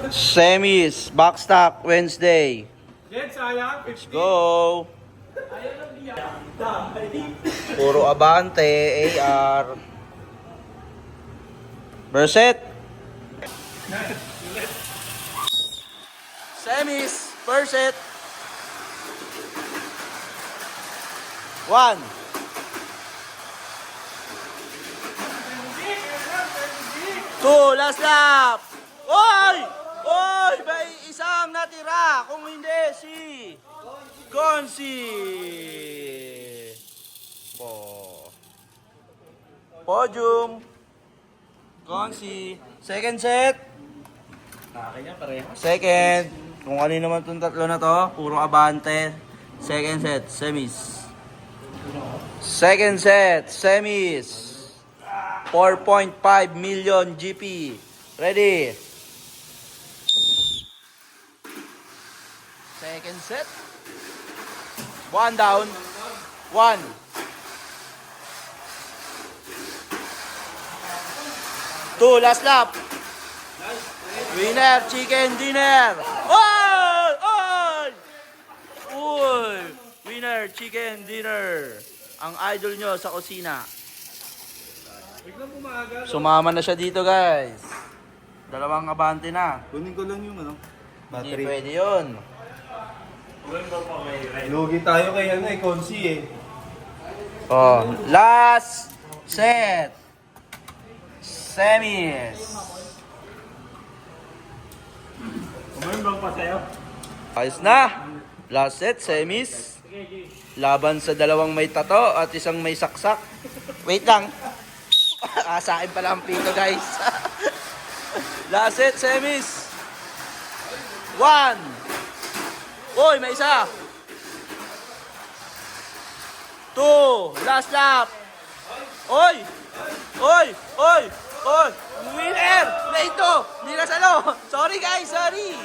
Semis, backstock, Wednesday. Jet, sayang. 50. Let's go. Puro Abante, AR. Berset. Semis, Berset. 1. 2, last lap. Oy! Oy! May isang natira. Kung hindi, si Gonsi. Podium. Gonsi. Second set. Kanya pareho. Second. Kung ano naman itong tatlo na to, puro Abante. Second set, semis. Second set, semis. 4.5 million GP. Ready? Second set. 1 down. 1. 2, last lap. Winner, chicken dinner. Oy! Oy! Uy! Winner, chicken dinner. Ang idol nyo sa kusina. Biglang pumaga. Sumama na siya dito, guys. 2 Abante na. Kunin ko lang yung ano. Hindi pwede yun. Lugi tayo kay Konsi eh. Oh, last set. Semis. Kumain bang pa sa'yo? Ayos na. Last set, semis. Laban sa 2 may tato at isang may saksak. Wait lang. Sa akin pala ang pito, guys. Last set, semis. 1. Uy, may isa. 2. Last lap. Oy! Oy! Oy! Oy! Winner! Na ito! Hindi na salo! Sorry, guys! Sorry!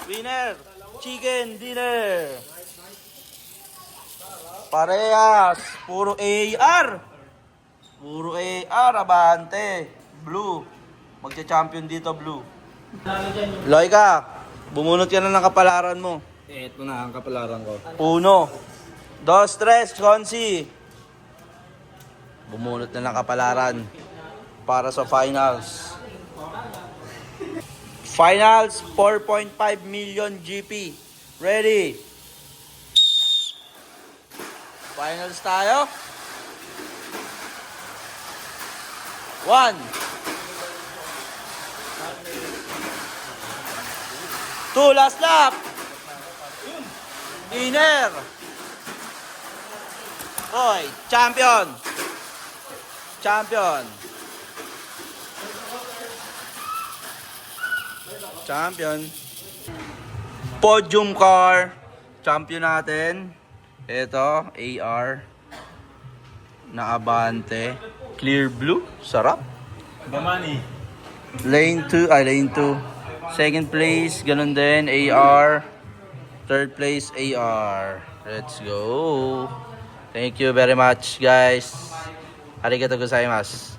Winner! Chicken dinner! Parehas! Puro AR! Puro AR, Abante. Blue. Magcha-champion dito, Blue. Loika, bumunot ka na ng kapalaran mo. Ito na ang kapalaran ko. 1, 2, 3, Konsi. Bumunot na ng kapalaran para sa finals. Finals, 4.5 million GP. Ready? Finals tayo. 1. 2, last lap. Winner. Oy, champion. Champion. Champion. Podium car. Champion natin. Ito, AR. Na Abante. Clear blue. Sarap. Gamani. Lane 2. Lane 2. Second place, ganun din. AR. Third place, AR. Let's go. Thank you very much, guys. Arigatou gozaimasu.